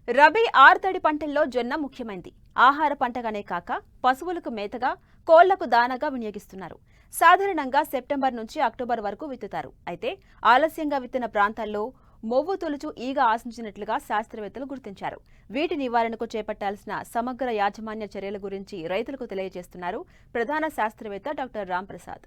రబీ ఆరుతడి పంటల్లో జొన్న ముఖ్యమైనది. ఆహార పంటగానే కాక పశువులకు మేతగా, కోళ్లకు దానాగా వినియోగిస్తున్నారు. సాధారణంగా సెప్టెంబర్ నుంచి అక్టోబర్ వరకు విత్తుతారు. అయితే ఆలస్యంగా విత్తిన ప్రాంతాల్లో మొవ్వు తొలుచు ఈగ ఆశించినట్లుగా శాస్త్రవేత్తలు గుర్తించారు. వీటి నివారణకు చేపట్టాల్సిన సమగ్ర యాజమాన్య చర్యల గురించి రైతులకు తెలియజేస్తున్నారు ప్రధాన శాస్త్రవేత్త డాక్టర్ రాంప్రసాద్.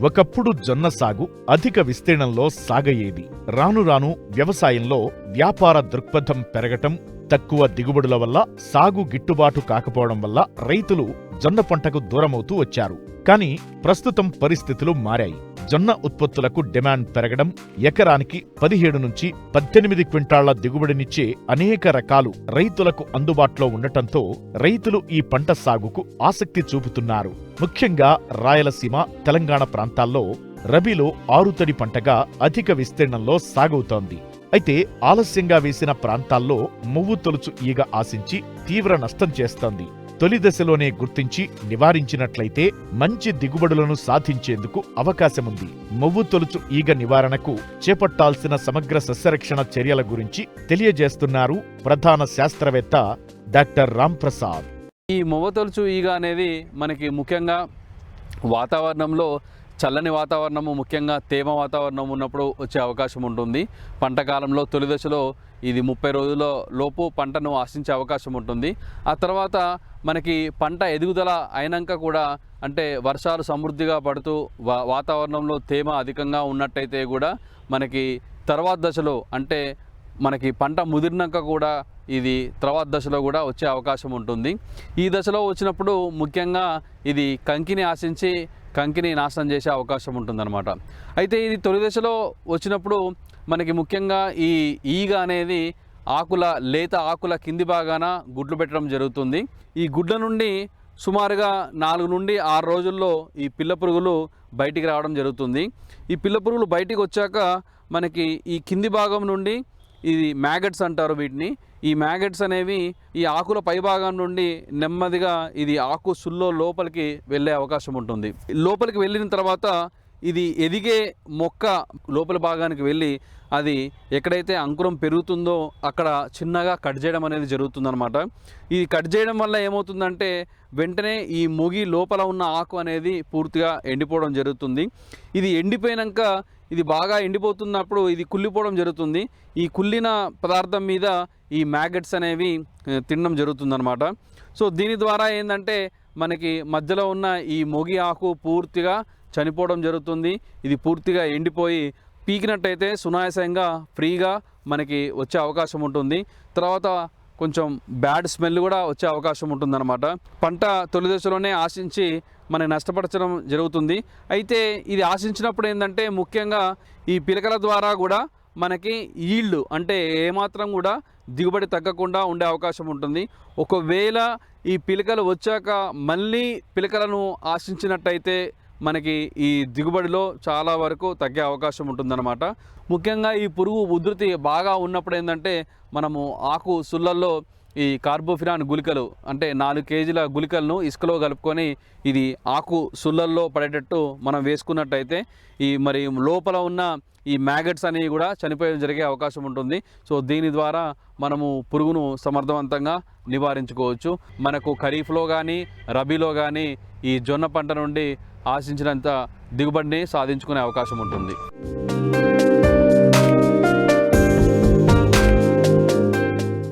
ఒకప్పుడు జొన్న సాగు అధిక విస్తీర్ణంలో సాగయ్యేది. రాను రాను వ్యవసాయంలో వ్యాపార దృక్పథం పెరగటం, తక్కువ దిగుబడుల వల్ల సాగు గిట్టుబాటు కాకపోవడం వల్ల రైతులు జొన్న పంటకు దూరమవుతూ వచ్చారు. కానీ ప్రస్తుతం పరిస్థితులు మారాయి. జొన్న ఉత్పత్తులకు డిమాండ్ పెరగడం, ఎకరానికి 17 నుంచి 18 క్వింటాళ్ల దిగుబడినిచ్చే అనేక రకాలు రైతులకు అందుబాటులో ఉండటంతో రైతులు ఈ పంట సాగుకు ఆసక్తి చూపుతున్నారు. ముఖ్యంగా రాయలసీమ, తెలంగాణ ప్రాంతాల్లో రబీలో ఆరుతడి పంటగా అధిక విస్తీర్ణంలో సాగవుతోంది. అయితే ఆలస్యంగా వేసిన ప్రాంతాల్లో మొవ్వు తొలుచు ఈగ ఆశించి తీవ్ర నష్టం చేస్తోంది. తొలి దశలోనే గుర్తించి నివారించినట్లయితే మంచి దిగుబడులను సాధించేందుకు అవకాశముంది. మొవ్వు తొలుచు ఈగ నివారణకు చేపట్టాల్సిన సమగ్ర సస్యరక్షణ చర్యల గురించి తెలియజేస్తున్నారు ప్రధాన శాస్త్రవేత్త డాక్టర్ రాంప్రసాద్. ఈ మొవ్వు తొలుచు ఈగ అనేది మనకి ముఖ్యంగా వాతావరణంలో చల్లని వాతావరణము, ముఖ్యంగా తేమ వాతావరణం ఉన్నప్పుడు వచ్చే అవకాశం ఉంటుంది. పంట కాలంలో తొలి దశలో ఇది 30 రోజుల లోపు పంటను ఆశించే అవకాశం ఉంటుంది. ఆ తర్వాత మనకి పంట ఎదుగుదల అయినాక కూడా, అంటే వర్షాలు సమృద్ధిగా పడుతూ వాతావరణంలో తేమ అధికంగా ఉన్నట్టయితే కూడా మనకి తర్వాత దశలో, అంటే మనకి పంట ముదిరినాక కూడా ఇది తర్వాత దశలో కూడా వచ్చే అవకాశం ఉంటుంది. ఈ దశలో వచ్చినప్పుడు ముఖ్యంగా ఇది కంకిని ఆశించి కంకిని నాశనం చేసే అవకాశం ఉంటుందన్నమాట. అయితే ఇది తొలి దశలో వచ్చినప్పుడు మనకి ముఖ్యంగా ఈ ఈగ అనేది లేత ఆకుల కింది భాగాన గుడ్లు పెట్టడం జరుగుతుంది. ఈ గుడ్ల నుండి సుమారుగా 4 నుండి 6 రోజుల్లో ఈ పిల్ల పురుగులు బయటికి రావడం జరుగుతుంది. ఈ పిల్ల పురుగులు బయటికి వచ్చాక మనకి ఈ కింది భాగం నుండి, ఇది మ్యాగట్స్ అంటారు వీటిని, ఈ మ్యాగట్స్ అనేవి ఈ ఆకుల పై భాగం నుండి నెమ్మదిగా ఇది ఆకు సుల్లో లోపలికి వెళ్ళే అవకాశం ఉంటుంది. లోపలికి వెళ్ళిన తర్వాత ఇది ఎదిగే మొక్క లోపల భాగానికి వెళ్ళి అది ఎక్కడైతే అంకురం పెరుగుతుందో అక్కడ చిన్నగా కట్ చేయడం అనేది జరుగుతుందన్నమాట. ఇది కట్ చేయడం వల్ల ఏమవుతుందంటే వెంటనే ఈ మొగి లోపల ఉన్న ఆకు అనేది పూర్తిగా ఎండిపోవడం జరుగుతుంది. ఇది ఎండిపోయాక, ఇది బాగా ఎండిపోతున్నప్పుడు ఇది కుళ్ళిపోవడం జరుగుతుంది. ఈ కుళ్ళిన పదార్థం మీద ఈ మ్యాగట్స్ అనేవి తినడం జరుగుతుందన్నమాట. సో దీని ద్వారా ఏంటంటే మనకి మధ్యలో ఉన్న ఈ మొగి ఆకు పూర్తిగా చనిపోవడం జరుగుతుంది. ఇది పూర్తిగా ఎండిపోయి పీకినట్టయితే సునాయాసంగా ఫ్రీగా మనకి వచ్చే అవకాశం ఉంటుంది. తర్వాత కొంచెం బ్యాడ్ స్మెల్ కూడా వచ్చే అవకాశం ఉంటుందన్నమాట. పంట తొలి దశలోనే ఆశించి మనకి నష్టపరచడం జరుగుతుంది. అయితే ఇది ఆశించినప్పుడు ఏంటంటే ముఖ్యంగా ఈ పిలకల ద్వారా కూడా మనకి ఈల్డ్, అంటే ఏమాత్రం కూడా దిగుబడి తగ్గకుండా ఉండే అవకాశం ఉంటుంది. ఒకవేళ ఈ పిలకలు వచ్చాక మళ్ళీ పిలకలను ఆశించినట్టయితే మనకి ఈ దిగుబడిలో చాలా వరకు తగ్గే అవకాశం ఉంటుందన్నమాట. ముఖ్యంగా ఈ పురుగు ఉధృతి బాగా ఉన్నప్పుడు ఏంటంటే మనము ఆకు సుళ్ళల్లో ఈ కార్బోఫిరాన్ గుళికలు, అంటే 4 కేజీల గుళికలను ఇసుకలో కలుపుకొని ఇది ఆకు సుళ్ళల్లో పడేటట్టు మనం వేసుకున్నట్టయితే ఈ మరి లోపల ఉన్న ఈ మ్యాగట్స్ అనేవి కూడా చనిపోయడం జరిగే అవకాశం ఉంటుంది. సో దీని ద్వారా మనము పురుగును సమర్థవంతంగా నివారించుకోవచ్చు. మనకు ఖరీఫ్లో కానీ రబీలో కానీ ఈ జొన్న పంట నుండి ఆశించినంత దిగుబడిని సాధించుకునే అవకాశం ఉంటుంది.